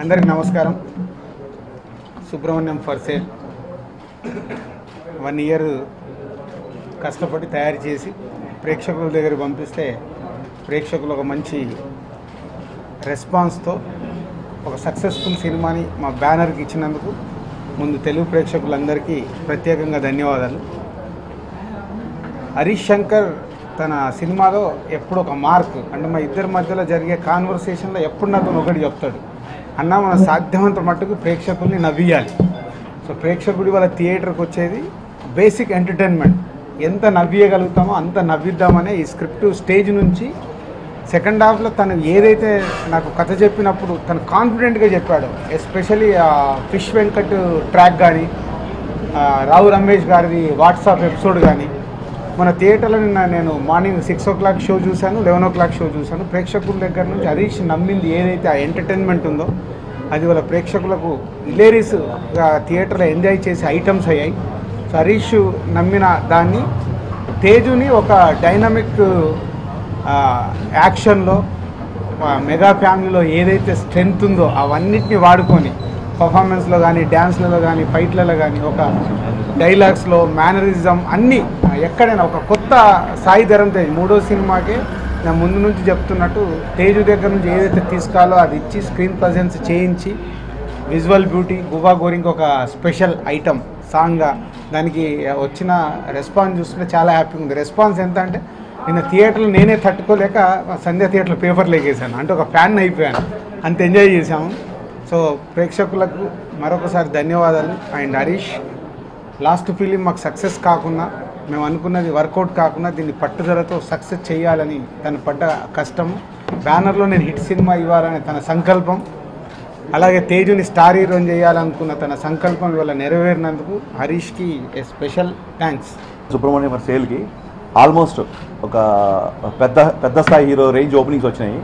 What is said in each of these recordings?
అందరికీ నమస్కారం. Subrahmanyam for sale 1 year కష్టపడి తయారు చేసి ప్రేక్షకుల దగ్గరికి పంపిస్తే ప్రేక్షకులు ఒక మంచి రెస్పాన్స్తో ఒక సక్సెస్ఫుల్ సినిమాని మా బ్యానర్కి ఇచ్చినందుకు ముందు తెలుగు ప్రేక్షకులందరికీ ప్రత్యేకంగా ధన్యవాదాలు. హరీష్ శంకర్ తన సినిమాలో ఎప్పుడు ఒక మార్క్ అంటే మా ఇద్దరి మధ్యలో జరిగే కాన్వర్సేషన్లో ఎప్పుడు నాతో ఒకటి చెప్తాడు, అన్న మన సాధ్యమంత మట్టుకు ప్రేక్షకుల్ని నవ్వియాలి. సో ప్రేక్షకుడి వాళ్ళ థియేటర్కి వచ్చేది బేసిక్ ఎంటర్టైన్మెంట్, ఎంత నవ్వియగలుగుతామో అంత నవ్విద్దామనే ఈ స్క్రిప్ట్ స్టేజ్ నుంచి సెకండ్ హాఫ్లో తను ఏదైతే నాకు కథ చెప్పినప్పుడు తను కాన్ఫిడెంట్గా చెప్పాడు. ఎస్పెషలీ ఫిష్ వెంకట్ ట్రాక్ కానీ రావు రమేష్ గారిది వాట్సాప్ ఎపిసోడ్ కానీ మన థియేటర్లో నేను మార్నింగ్ 6 o'clock షో చూశాను, 11 o'clock షో చూశాను. ప్రేక్షకుల దగ్గర నుంచి హరీష్ నమ్మింది ఏదైతే ఆ ఎంటర్టైన్మెంట్ ఉందో అది వాళ్ళ ప్రేక్షకులకు హిలేరియస్గా థియేటర్లో ఎంజాయ్ చేసే ఐటమ్స్ అయ్యాయి. సో హరీష్ నమ్మిన దాన్ని తేజుని ఒక డైనమిక్ యాక్షన్లో మెగా ఫ్యామిలీలో ఏదైతే స్ట్రెంగ్త్ ఉందో అవన్నిటిని వాడుకొని పర్ఫార్మెన్స్లో కానీ డ్యాన్స్లలో కానీ ఫైట్లలో కానీ ఒక డైలాగ్స్లో మేనరిజం అన్నీ ఎక్కడైనా ఒక కొత్త సాయి ధరం తేజ్ 3వ సినిమాకే నేను ముందు నుంచి చెప్తున్నట్టు తేజు దగ్గర నుంచి ఏదైతే తీసుకోవాలో అది ఇచ్చి స్క్రీన్ ప్రజెన్స్ చేయించి విజువల్ బ్యూటీ గువా గోరింగ్ ఒక స్పెషల్ ఐటమ్ సాంగ్గా దానికి వచ్చిన రెస్పాన్స్ చూస్తుంటే చాలా హ్యాపీగా ఉంది. రెస్పాన్స్ ఎంత అంటే నిన్న థియేటర్లో నేనే తట్టుకోలేక సంధ్య థియేటర్లో పేపర్లు ఎగేసాను, అంటే ఒక ఫ్యాన్ అయిపోయాను, అంత ఎంజాయ్ చేశాము. సో ప్రేక్షకులకు మరొకసారి ధన్యవాదాలు. అండ్ హరీష్ లాస్ట్ ఫిలిం మాకు సక్సెస్ కాకుండా మేము అనుకున్నది వర్కౌట్ కాకుండా దీన్ని పట్టుదలతో సక్సెస్ చేయాలని తను పడ్డ కష్టము, బ్యానర్లో నేను హిట్ సినిమా ఇవ్వాలని తన సంకల్పం, అలాగే తేజుని స్టార్ హీరోని చేయాలనుకున్న తన సంకల్పం ఇవాళ నెరవేరినందుకు హరీష్కి ఏ స్పెషల్ థ్యాంక్స్. సుబ్రహ్మణ్యం ఫర్ సేల్కి ఆల్మోస్ట్ ఒక పెద్ద స్థాయి హీరో రేంజ్ ఓపెనింగ్స్ వచ్చినాయి.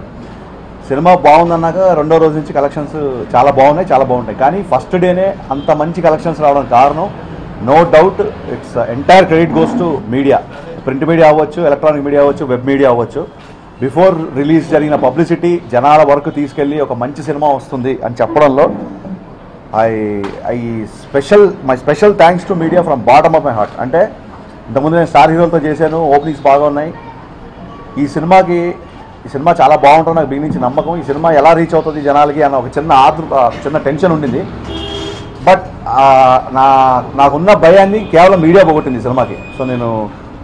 సినిమా బాగుందన్నాక రెండో రోజు నుంచి కలెక్షన్స్ చాలా బాగుంటాయి. కానీ ఫస్ట్ డేనే అంత మంచి కలెక్షన్స్ రావడానికి కారణం no doubt it's entire credit goes to media, print media అవ్వచ్చు, ఎలక్ట్రానిక్ మీడియా అవ్వచ్చు, వెబ్ మీడియా అవ్వచ్చు. బిఫోర్ రిలీజ్ జరిగిన పబ్లిసిటీ జనాల వరకు తీసుకెళ్ళి ఒక మంచి సినిమా వస్తుంది అని చెప్పడంలో my special thanks to media from bottom of my heart. అంటే ఇంతకుముందు నేను స్టార్ హీరోలతో చేశాను, ఓపెనింగ్స్ బాగా ఉన్నాయి. ఈ సినిమా చాలా బాగుంటుంది, నాకు బిగినించి నమ్మకం. ఈ సినిమా ఎలా రీచ్ అవుతుంది జనాలకి అన్న ఒక చిన్న టెన్షన్ ఉండింది. బట్ నాకున్న భయాన్ని కేవలం మీడియా పోగొట్టింది ఈ సినిమాకి. సో నేను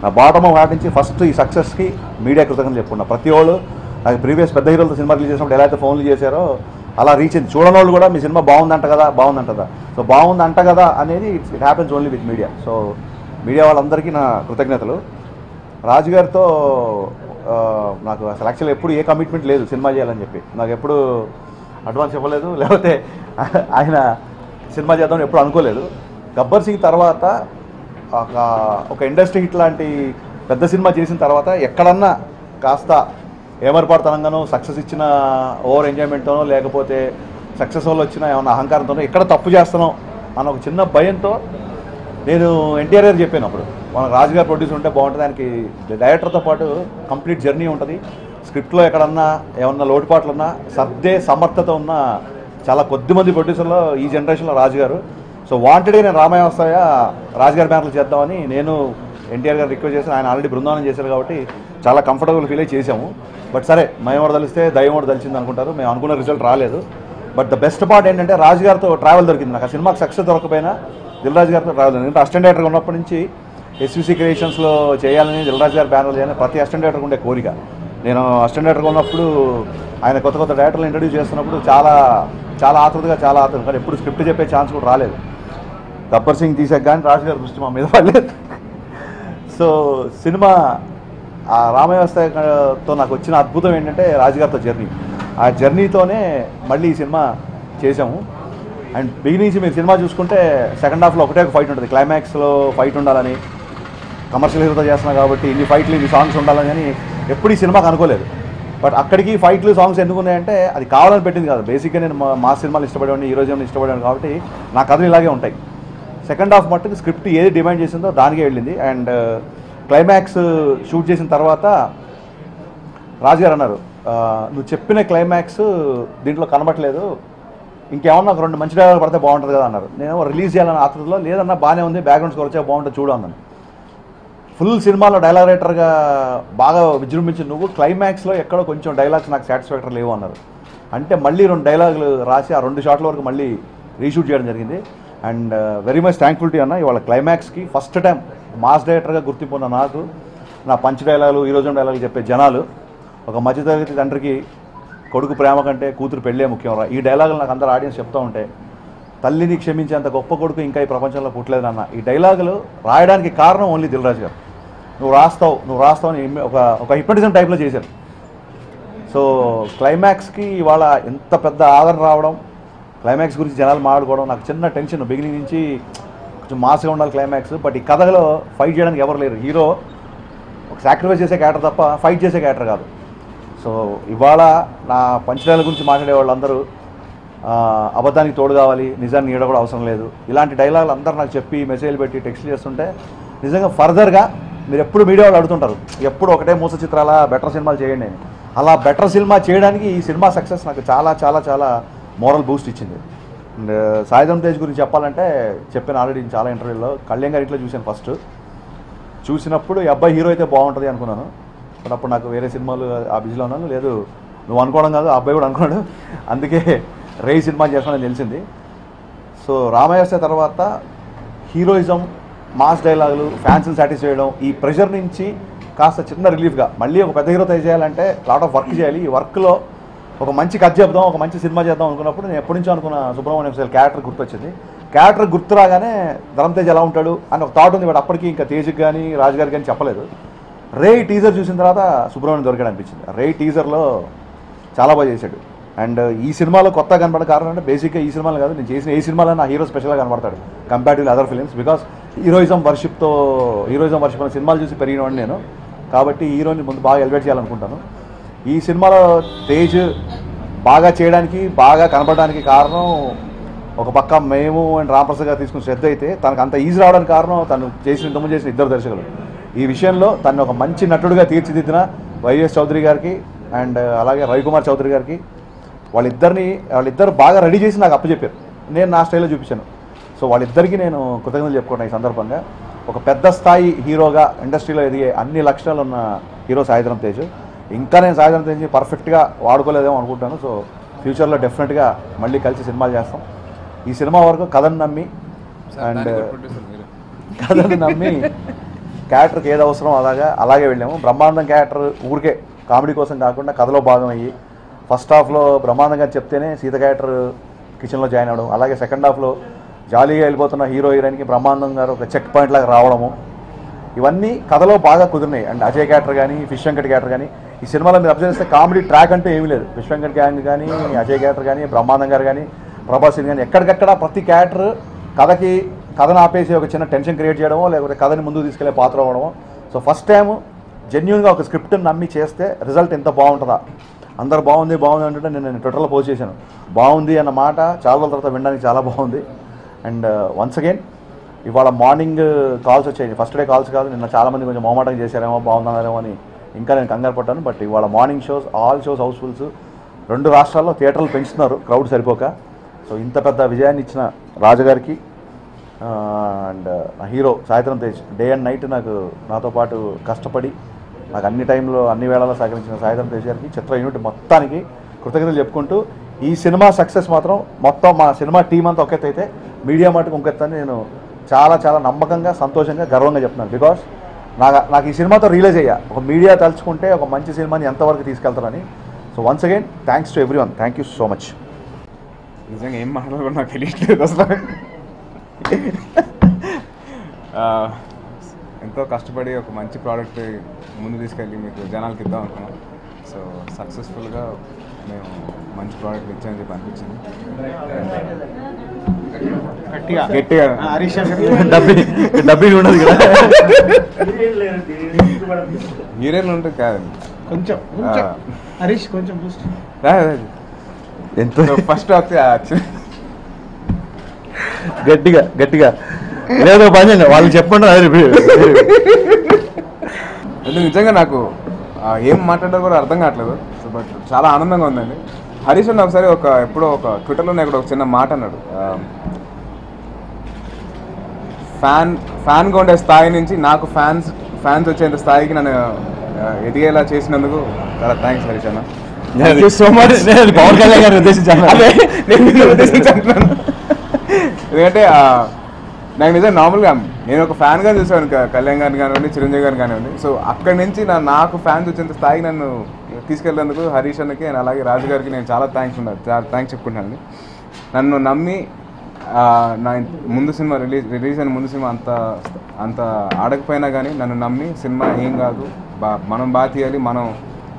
నా బాటమ్ ఆఫ్ హార్ట్ నుంచి ఫస్ట్ ఈ సక్సెస్కి మీడియా కృతజ్ఞతలు చెప్పుకున్నా. ప్రతి వాళ్ళు నాకు ప్రీవియస్ పెద్ద హీరోలతో సినిమా రిలీజ్ చేసినప్పుడు ఎలా అయితే ఫోన్లు చేశారో అలా రీచ్ అయింది. చూడని వాళ్ళు కూడా మీ సినిమా బాగుందంట కదా. సో బాగుందంట కదా అనేది it happens only with media. So media వాళ్ళందరికీ నా కృతజ్ఞతలు. రాజు గారితో నాకు అసలు యాక్చువల్గా ఎప్పుడు ఏ కమిట్మెంట్ లేదు సినిమా చేయాలని చెప్పి. నాకు ఎప్పుడు అడ్వాన్స్ ఇవ్వలేదు, లేకపోతే ఆయన సినిమా చేద్దామని ఎప్పుడు అనుకోలేదు. గబ్బర్ సింగ్ తర్వాత ఒక ఇండస్ట్రీ హిట్ లాంటి పెద్ద సినిమా చేసిన తర్వాత ఎక్కడన్నా కాస్త ఏమర్పాటుతనంగానో సక్సెస్ ఇచ్చిన ఓవర్ ఎంజాయ్మెంట్తోనో లేకపోతే సక్సెస్ వల్ల వచ్చిన ఏమన్నా అహంకారంతోనో ఎక్కడ తప్పు చేస్తానో అన్న ఒక చిన్న భయంతో నేను ఎన్టీఆర్ గారు చెప్పాను. అప్పుడు మనకు రాజుగారు ప్రొడ్యూసర్ ఉంటే బాగుంటుంది, దానికి డైరెక్టర్తో పాటు కంప్లీట్ జర్నీ ఉంటుంది. స్క్రిప్ట్లో ఎక్కడన్నా ఏమన్నా లోటుపాట్లు ఉన్నా సర్దే సమర్థత ఉన్న చాలా కొద్దిమంది ప్రొడ్యూసర్లో ఈ జనరేషన్లో రాజుగారు. సో వాంటెడ్గా నేను రామాయ వస్తాయ రాజుగారి బ్యానర్లు చేద్దామని నేను ఎన్టీఆర్ గారు రిక్వెస్ట్ చేసి ఆయన ఆల్రెడీ బృందావనం చేశారు కాబట్టి చాలా కంఫర్టబుల్ ఫీల్ అయి చేసాము. బట్ సరే మేము తెలిస్తే దైవం కూడా తెలిసింది అనుకుంటారు, మేము అనుకున్న రిజల్ట్ రాలేదు. బట్ ద బెస్ట్ పార్ట్ ఏంటంటే రాజుగారితో ట్రావెల్ దొరికింది. నాకు ఆ సినిమాకి సక్సెస్ దొరకపోయినా దిల్రాజు గారితో ట్రావెల్ దొరికింది. అంటే అసిస్టెంట్ డైరెక్టర్గా ఉన్నప్పటి నుంచి ఎస్విసి క్రియేషన్స్లో చేయాలని దిల్రాజు గారి బ్యానర్లు చేయాలని ప్రతి అసిస్టెంట్ డైరెక్టర్గా ఉండే కోరిక. నేను అసిస్టెంట్ డైరెక్టర్గా ఉన్నప్పుడు ఆయన కొత్త డైరెక్టర్లు ఇంట్రడ్యూస్ చేస్తున్నప్పుడు చాలా ఆతృతగా కానీ ఎప్పుడు స్క్రిప్ట్ చెప్పే ఛాన్స్ కూడా రాలేదు. గబ్బర్ సింగ్ తీసాక కానీ రాజుగారి దృష్టి మా మీద పడలేదు. సో సినిమా ఆ రామవ్యవస్థతో నాకు వచ్చిన అద్భుతం ఏంటంటే రాజుగారితో జర్నీ, ఆ జర్నీతోనే మళ్ళీ ఈ సినిమా చేసాము. అండ్ బిగినింగ్ నుంచి మీరు సినిమా చూసుకుంటే సెకండ్ హాఫ్లో ఒకటే ఒక ఫైట్ ఉంటుంది, క్లైమాక్స్లో ఫైట్ ఉండాలని. కమర్షియల్ హీరోతో చేస్తున్నాం కాబట్టి ఇన్ని ఫైట్లు ఇన్ని సాంగ్స్ ఉండాలని కానీ ఎప్పుడు ఈ సినిమాకి అనుకోలేదు. బట్ అక్కడికి ఫైట్లు సాంగ్స్ ఎందుకున్నాయంటే అది కావాలని పెట్టింది కాదు. బేసిక్గా నేను మా సినిమాలు ఇష్టపడేవాడిని, హీరోజంని ఇష్టపడేవాడిని కాబట్టి నా కథలు ఇలాగే ఉంటాయి. సెకండ్ హాఫ్ మట్టుకు స్క్రిప్ట్ ఏది డిమాండ్ చేసిందో దానికే వెళ్ళింది. అండ్ క్లైమాక్స్ షూట్ చేసిన తర్వాత రాజుగారు అన్నారు, నువ్వు చెప్పిన క్లైమాక్స్ దీంట్లో కనబట్టలేదు, ఇంకేమన్నా ఒక 2 మంచి డైలాగులు పడితే బాగుంటుంది కదా అన్నారు. నేను రిలీజ్ చేయాలని ఆతృతలో లేదన్నా బాగానే ఉంది, బ్యాక్గ్రౌండ్ స్కోర్ వచ్చే బాగుంటుంది చూడు అన్నాను. ఫుల్ సినిమాలో డైలాగ్ రైటర్గా బాగా విజృంభించి నువ్వు క్లైమాక్స్లో ఎక్కడో కొంచెం డైలాగ్స్ నాకు సాటిస్ఫాక్టరీ లేవు అన్నారు. అంటే మళ్ళీ 2 డైలాగులు రాసి ఆ 2 షాట్ల వరకు మళ్ళీ రీషూట్ చేయడం జరిగింది. And very much thankful to అన్న. ఇవాళ క్లైమాక్స్కి ఫస్ట్ టైం మాస్ డైరెక్టర్గా గుర్తింపు ఉన్న నాకు నా పంచ్ డైలాగులు హీరోజం డైలాగులు చెప్పే జనాలు ఒక మధ్యతరగతి తండ్రికి కొడుకు ప్రేమ కంటే కూతురు పెళ్ళే ముఖ్యం రా, ఈ డైలాగులు నాకు అందరు ఆడియన్స్ చెప్తూ ఉంటే తల్లిని క్షమించేంత గొప్ప కొడుకు ఇంకా ఈ ప్రపంచంలో పుట్టలేదు అన్న. ఈ డైలాగులు రాయడానికి కారణం ఓన్లీ దిల్ రాజు గారు. నువ్వు రాస్తావు అని ఒక హిప్నటిజం టైప్లో చేశారు. సో క్లైమాక్స్కి ఇవాళ ఎంత పెద్ద ఆదరణ రావడం, క్లైమాక్స్ గురించి జనాలు మాట్లాడుకోవడం నాకు చిన్న టెన్షన్. బిగినింగ్ నుంచి కొంచెం మాస్గా ఉండాలి క్లైమాక్స్, బట్ ఈ కథలో ఫైట్ చేయడానికి ఎవరు లేరు. హీరో ఒక సాక్రిఫైస్ చేసే క్యారెక్టర్ తప్ప ఫైట్ చేసే క్యారెక్టర్ కాదు. సో ఇవాళ నా పంచడాల గురించి మాట్లాడే వాళ్ళందరూ అబద్ధానికి తోడు కావాలి, నిజాన్ని నీడ కూడా అవసరం లేదు, ఇలాంటి డైలాగులు అందరూ నాకు చెప్పి మెసేజ్లు పెట్టి టెక్స్ట్ చేస్తుంటే నిజంగా ఫర్దర్గా మీరు ఎప్పుడు మీడియా వాళ్ళు అడుగుతుంటారు ఎప్పుడు ఒకటే మూస చిత్రాల బెటర్ సినిమాలు చేయండి అని. అలా బెటర్ సినిమా చేయడానికి ఈ సినిమా సక్సెస్ నాకు చాలా చాలా చాలా మోరల్ బూస్ట్ ఇచ్చింది. అండ్ సాయిధరం తేజ్ గురించి చెప్పాలంటే చెప్పాను ఆల్రెడీ చాలా ఇంటర్వ్యూలో. కళ్యాణ్ గారి ఇంట్లో చూశాను ఫస్ట్. చూసినప్పుడు ఈ అబ్బాయి హీరో అయితే బాగుంటుంది అనుకున్నాను. బట్ అప్పుడు నాకు వేరే సినిమాలు ఆ బిజీలో ఉన్నాను. లేదు నువ్వు అనుకోవడం కాదు, ఆ అబ్బాయి కూడా అనుకున్నాడు. అందుకే రే సినిమా చేస్తానని తెలిసింది. సో రామయ్య తర్వాత హీరోయిజం, మాస్ డైలాగులు, ఫ్యాన్స్ని సాటిస్ఫై చేయడం, ఈ ప్రెషర్ నుంచి కాస్త చిన్న రిలీఫ్గా మళ్ళీ ఒక పెద్ద హీరో చేయాలంటే లాట్ ఆఫ్ వర్క్ చేయాలి. ఈ వర్క్లో ఒక మంచి కథ చెప్దాం, ఒక మంచి సినిమా చేద్దాం అనుకున్నప్పుడు నేను ఎప్పటి నుంచో అనుకున్న సుబ్రహ్మణ్యం సార్ క్యారెక్టర్ గుర్తొచ్చింది. క్యారెక్టర్ గుర్తు రాగానే ధరమ్ తేజ్ ఎలా ఉంటాడు అని ఒక థాట్ ఉంది. బట్ అప్పటికి ఇంకా తేజ్కి కానీ రాజు గారికి కానీ చెప్పలేదు. రే టీజర్ చూసిన తర్వాత సుబ్రహ్మణ్యం దొరికాడు అనిపించింది. రే టీజర్లో చాలా బాగా చేశాడు. అండ్ ఈ సినిమాలో కొత్తగా కనబడే కారణం అంటే బేసిక్గా ఈ సినిమాలు కాదు, నేను చేసిన ఏ సినిమాలో నా హీరో స్పెషల్గా కనబడతాడు comparative other films. Because heroism worship అనే సినిమాలు చూసి పెరిగినవాడిని నేను. కాబట్టి హీరోని ముందు బాగా ఎలివేట్ చేయాలనుకుంటాను. ఈ సినిమాలో తేజ్ బాగా చేయడానికి, బాగా కనపడడానికి కారణం ఒక పక్క మేము అండ్ రాంప్రసాద్ గారు తీసుకున్న శ్రద్ధ అయితే, తనకు అంత ఈజీ రావడానికి కారణం తను ఇంతకుముందు చేసిన 2 దర్శకులు. ఈ విషయంలో తను ఒక మంచి నటుడుగా తీర్చిదిద్దిన వైఎస్ చౌదరి గారికి అండ్ అలాగే రవికుమార్ చౌదరి గారికి, వాళ్ళిద్దరు బాగా రెడీ చేసి నాకు అప్పచెప్పారు. నేను నా స్టైల్లో చూపించాను. సో వాళ్ళిద్దరికీ నేను కృతజ్ఞతలు చెప్పుకుంటాను ఈ సందర్భంగా. ఒక పెద్ద స్థాయి హీరోగా ఇండస్ట్రీలో ఎదిగే అన్ని లక్షణాలు ఉన్న హీరో సాయిధరం తేజ్. ఇంకా నేను సాయిధరం తేజ్ పర్ఫెక్ట్గా వాడుకోలేదేమో అనుకుంటాను. సో ఫ్యూచర్లో డెఫినెట్గా మళ్ళీ కలిసి సినిమాలు చేస్తాం. ఈ సినిమా వరకు కథను నమ్మి క్యారెక్టర్కి ఏది అవసరం అలాగే వెళ్ళాము. బ్రహ్మానందం క్యారెక్టర్ ఊరికే కామెడీ కోసం కాకుండా కథలో భాగం అయ్యి ఫస్ట్ హాఫ్లో బ్రహ్మానందంగా చెప్తేనే సీత క్యారెక్టర్ కిచెన్లో జాయిన్ అవ్వడం, అలాగే సెకండ్ హాఫ్లో జాలీగా వెళ్ళిపోతున్న హీరో హీరోయిన్కి బ్రహ్మానందం గారు ఒక చెక్ పాయింట్ లాగా రావడము, ఇవన్నీ కథలో బాగా కుదిరినాయి. అండ్ అజయ్ క్యారెక్టర్ కానీ, ఫిష్ వెంకట్ క్యారెక్టర్ కానీ, ఈ సినిమాలో మీరు అబ్జర్వ్ చేస్తే కామెడీ ట్రాక్ అంటే ఏమీ లేదు. ఫిష్ వెంకట్ గ్యాంగ్ కానీ, అజయ్ క్యారెక్టర్ కానీ, బ్రహ్మానందం గారు కానీ, ప్రభాస్ కానీ, ఎక్కడికక్కడ ప్రతి క్యారెక్టర్ కథను ఆపేసి ఒక చిన్న టెన్షన్ క్రియేట్ చేయడమో లేకపోతే కథని ముందుకు తీసుకెళ్లే పాత్ర అవ్వడమో. సో ఫస్ట్ టైం జెన్యున్గా ఒక స్క్రిప్ట్ని నమ్మి చేస్తే రిజల్ట్ ఎంత బాగుంటుందా. అందరు బాగుంది అంటే నేను ట్విట్టర్లో పోస్ట్ చేశాను. బాగుంది అన్న మాట చాలా రోజుల తర్వాత వినడానికి చాలా బాగుంది. అండ్ వన్స్ అగైన్ ఇవాళ మార్నింగ్ కాల్స్ వచ్చాయి. ఫస్ట్ డే కాల్స్ కాదు, నిన్న చాలామంది కొంచెం మొహమాటం చేశారేమో, బాగుందన్నారేమో అని ఇంకా నేను కంగారు పడ్డాను. బట్ ఇవాళ morning shows, all shows housefuls. 2 రాష్ట్రాల్లో థియేటర్లు పెంచుతున్నారు క్రౌడ్ సరిపోక. సో ఇంత పెద్ద విజయాన్ని ఇచ్చిన రాజుగారికి and hero Sai Dharam Tej day and night నాతో పాటు కష్టపడి నాకు అన్ని టైంలో అన్ని వేళల్లో సహకరించిన సాయిధరం తేజ్ గారికి, చిత్ర యూనిట్ మొత్తానికి కృతజ్ఞతలు చెప్పుకుంటూ ఈ సినిమా సక్సెస్ మాత్రం మొత్తం మా సినిమా టీం అంతా ఒకెత్త అయితే మీడియా మటుకు ఇంకెత్తని నేను చాలా చాలా నమ్మకంగా, సంతోషంగా, గర్వంగా చెప్తున్నాను. బికాస్ నాకు ఈ సినిమాతో రియలైజ్ అయ్యా ఒక మీడియా తలుచుకుంటే ఒక మంచి సినిమాని ఎంతవరకు తీసుకెళ్తారని. So once again thanks to everyone. Thank you so much. నిజంగా ఏం మాట్లాడకుండా నాకు తెలియట్లేదు అసలు. ఎంతో కష్టపడి ఒక మంచి ప్రోడక్ట్ ముందు తీసుకెళ్ళి మీకు జనాలకి ఇద్దాం అనుకున్నాం. సో సక్సెస్ఫుల్గా మేము మంచి ప్రోడక్ట్ ఇచ్చామని చెప్పి అనిపించింది. గట్టిగా డబ్బీ ఉండదు కదా, హీరోయిన్ ఉంటుంది కాదండి. కొంచెం హరీష్ కొంచెం ఎంతో ఫస్ట్ గట్టిగా లేదో పని వాళ్ళు చెప్పండి. నిజంగా నాకు ఏం మాట్లాడాలో కూడా అర్థం కావట్లేదు. సో బట్ చాలా ఆనందంగా ఉందండి. హరీష్ అన్న ఒకసారి ఎప్పుడో ఒక ట్విట్టర్లో ఇక్కడ ఒక చిన్న మాట అన్నాడు, ఫ్యాన్గా ఉండే స్థాయి నుంచి నాకు ఫ్యాన్స్ వచ్చేంత స్థాయికి నన్ను ఎదిగేలా చేసినందుకు చాలా థ్యాంక్స్ హరీష్ అన్న. So much. పవన్ కళ్యాణ్ గారిని ఉద్దేశించాను. ఎందుకంటే నాకు నిజంగా నార్మల్గా నేను ఒక ఫ్యాన్గా చూసాను కళ్యాణ్ గారిని కానివ్వండి, చిరంజీవి గారిని కానివ్వండి. సో అక్కడి నుంచి నాకు ఫ్యాన్స్ వచ్చేంత స్థాయికి నన్ను తీసుకెళ్ళేందుకు హరీష్ అన్నకి అండ్ అలాగే రాజు గారికి నేను చాలా చాలా థ్యాంక్స్ చెప్పుకుంటాను. నన్ను నమ్మి నా ముందు సినిమా రిలీజ్ అయిన ముందు సినిమా అంత ఆడకపోయినా కానీ నన్ను నమ్మి సినిమా ఏం కాదు, మనం బాగా తీయాలి,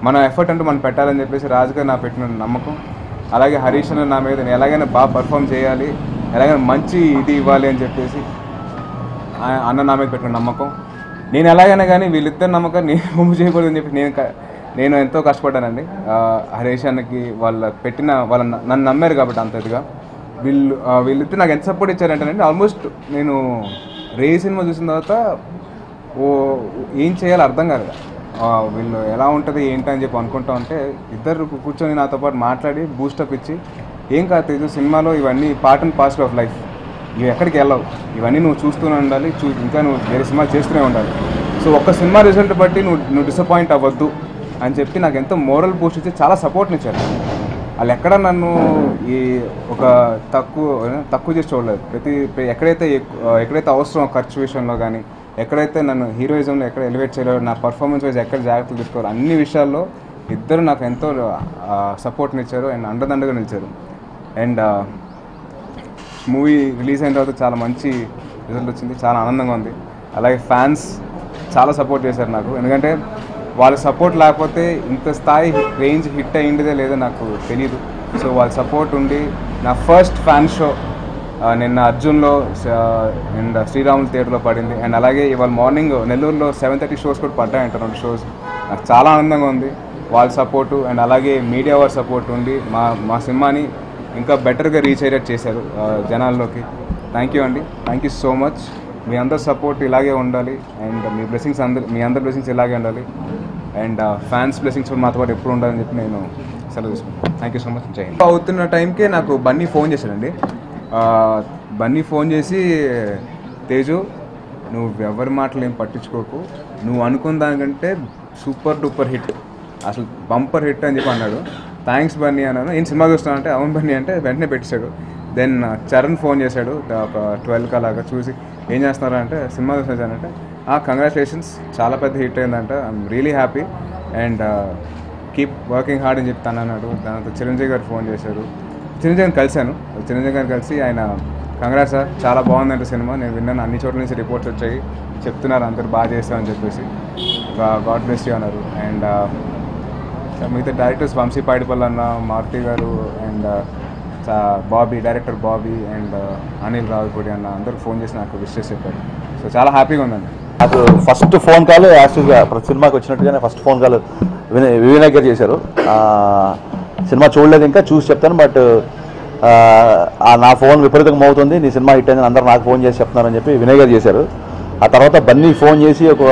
మన ఎఫర్ట్ అంటూ మనం పెట్టాలని చెప్పేసి రాజు గారు నా పెట్టిన నమ్మకం. అలాగే హరీష్ అన్న నా మీద నేను ఎలాగైనా బాగా పర్ఫామ్ చేయాలి, ఎలాగైనా మంచి ఇది ఇవ్వాలి అని చెప్పేసి అన్న నా మీద పెట్టిన నమ్మకం. నేను ఎలాగైనా కానీ వీళ్ళిద్దరు నమ్మకం నేను ముందు చేయకూడదని చెప్పి నేను ఎంతో కష్టపడ్డానండి. హరీష్ అన్నకి వాళ్ళు నన్ను నమ్మారు కాబట్టి అంత ఇదిగా వీళ్ళిద్దరు నాకు ఎంత సపోర్ట్ ఇచ్చారంటేనండి, ఆల్మోస్ట్ నేను రే సినిమా చూసిన తర్వాత ఏం చేయాలో అర్థం కాదు, వీళ్ళు ఎలా ఉంటుంది ఏంటి అని చెప్పి అనుకుంటా ఉంటే ఇద్దరు కూర్చొని నాతో పాటు మాట్లాడి బూస్టప్ ఇచ్చి, ఏం కాదు తేజు, సినిమాలో ఇవన్నీ part and parcel of life, ఇవి ఎక్కడికి వెళ్ళవు, ఇవన్నీ నువ్వు చూస్తూనే ఉండాలి, ఇంకా నువ్వు వేరే సినిమా చేస్తూనే ఉండాలి. సో ఒక్క సినిమా రిజల్ట్ బట్టి నువ్వు డిసప్పాయింట్ అవ్వద్దు అని చెప్పి నాకు ఎంతో మోరల్ బూస్ట్ ఇచ్చి చాలా సపోర్ట్ని ఇచ్చారు. వాళ్ళు ఎక్కడ నన్ను ఈ ఒక తక్కువ చేసి చూడలేదు. ఎక్కడైతే అవసరం ఖర్చు విషయంలో కానీ, ఎక్కడైతే నన్ను హీరోయిజంలో ఎక్కడ ఎలివేట్ చేయలేదు, నా పర్ఫార్మెన్స్ వైజ్ ఎక్కడ జాగ్రత్తలు తీసుకోవాలి, అన్ని విషయాల్లో ఇద్దరు నాకు ఎంతో సపోర్ట్ని ఇచ్చారు అండ్ అండదండగా నిలిచారు. అండ్ మూవీ రిలీజ్ అయిన తర్వాత చాలా మంచి రిజల్ట్ వచ్చింది, చాలా ఆనందంగా ఉంది. అలాగే ఫ్యాన్స్ చాలా సపోర్ట్ చేశారు నాకు, ఎందుకంటే వాళ్ళ సపోర్ట్ లేకపోతే ఇంత స్థాయి రేంజ్ హిట్ అయ్యిందే లేదో నాకు తెలియదు. సో వాళ్ళ సపోర్ట్ ఉండి నా ఫస్ట్ ఫ్యాన్ షో నిన్న అర్జున్లో అండ్ శ్రీరాములు థియేటర్లో పడింది. అండ్ అలాగే ఇవాళ మార్నింగ్ నెల్లూరులో 7:30 షోస్ కూడా పడ్డాయంట, 2 షోస్. నాకు చాలా ఆనందంగా ఉంది వాళ్ళ సపోర్టు అండ్ అలాగే మీడియా వారి సపోర్ట్ ఉండి మా సినిమాని ఇంకా బెటర్గా రీచ్ అయ్యేట్ చేశారు జనాల్లోకి. థ్యాంక్ యూ అండి, థ్యాంక్ యూ సో మచ్. మీ అందరి సపోర్ట్ ఇలాగే ఉండాలి అండ్ మీ అందరి బ్లెస్సింగ్స్ ఇలాగే ఉండాలి అండ్ ఫ్యాన్స్ బ్లెస్సింగ్స్ కూడా మాతో పాటు ఎప్పుడు ఉండాలని చెప్పి నేను సెలవు తీసుకుంటాను. Thank you so much. జై హింద్. అవుతున్న టైంకే నాకు బన్నీ ఫోన్ చేశాడండి. బన్నీ ఫోన్ చేసి, తేజు నువ్వు ఎవరి మాటలు ఏం పట్టించుకోకు, నువ్వు అనుకున్న దానికంటే సూపర్ డూపర్ హిట్, అసలు బంపర్ హిట్ అని చెప్పి అన్నాడు. థ్యాంక్స్ బన్నీ అన్నాను. ఏం సినిమా చూస్తాను అంటే అవును బన్నీ అంటే వెంటనే పెట్టేశాడు. దెన్ చరణ్ ఫోన్ చేశాడు ఒక 12 అలాగా, చూసి ఏం చేస్తున్నారు అంటే సినిమా చూసానంటే కంగ్రాచులేషన్స్, చాలా పెద్ద హిట్ అయిందంట, I'm really happy and keep working hard అని చెప్తాను అన్నాడు. దాంతో చిరంజీవి గారు ఫోన్ చేశారు. చిరంజీవి గారిని కలిశాను. చిరంజీవి గారిని కలిసి ఆయన కంగ్రాట్స్ సార్, చాలా బాగుందంటే సినిమా, నేను విన్నాను, అన్ని చోట్ల నుంచి రిపోర్ట్స్ వచ్చాయి, చెప్తున్నారు అందరు బాగా చేస్తామని చెప్పేసి, గాడ్ బ్లెస్ యూ అన్నారు. అండ్ మిగతా డైరెక్టర్స్ వంశీ పాడిపల్లి అన్న, మారుతి గారు and Bobby, director Bobby and Anil Ravipudi అన్న అందరికి ఫోన్ చేసి నాకు విష్ చేసి చెప్పారు. సో చాలా హ్యాపీగా ఉందండి. నాకు ఫస్ట్ ఫోన్ కాల్ యాక్చువల్గా ప్రతి సినిమాకి వచ్చినట్టుగానే ఫస్ట్ ఫోన్ కాల్ వినాయక్ గారు చేశారు. సినిమా చూడలేదు, ఇంకా చూసి చెప్తాను, బట్ నా ఫోన్ విపరీతంగా మోగుతుంది, నీ సినిమా హిట్ అయిందని అందరూ నాకు ఫోన్ చేసి చెప్తున్నారని చెప్పి వినయ్ గారు చేశారు. ఆ తర్వాత బన్నీ ఫోన్ చేసి ఒక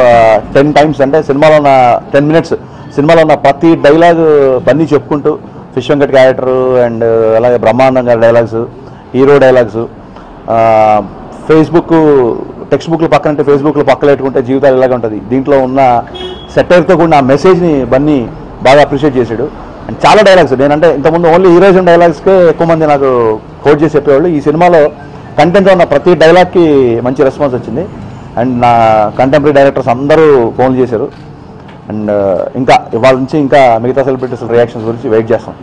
10 times, అంటే సినిమాలో ఉన్న 10 minutes సినిమాలో ఉన్న ప్రతి డైలాగ్ బన్నీ చెప్పుకుంటూ, ఫిష్ వెంకట్ క్యారెక్టర్ అండ్ అలాగే బ్రహ్మానందం గారి dialogues, hero dialogues, Facebook text బుక్లు పక్కన అంటే ఫేస్బుక్లో పక్కన పెట్టుకుంటే జీవితాలు ఇలాగే ఉంటుంది, దీంట్లో ఉన్న సెటైర్తో కూడిన ఆ మెసేజ్ని బన్నీ బాగా అప్రిషియేట్ చేశాడు. అండ్ చాలా డైలాగ్స్, నేనంటే ఇంతకుముందు ఓన్లీ హీరోయిజం డైలాగ్స్కే ఎక్కువ మంది నాకు కోట్ చేసి చెప్పేవాళ్ళు. ఈ సినిమాలో కంటెంట్లో ఉన్న ప్రతి డైలాగ్కి మంచి రెస్పాన్స్ వచ్చింది. అండ్ నా కంటెంపరీ డైరెక్టర్స్ అందరూ ఫోన్ చేశారు. అండ్ ఇంకా ఇవాళ నుంచి ఇంకా మిగతా సెలబ్రిటీస్ రియాక్షన్స్ గురించి వెయిట్ చేస్తాం.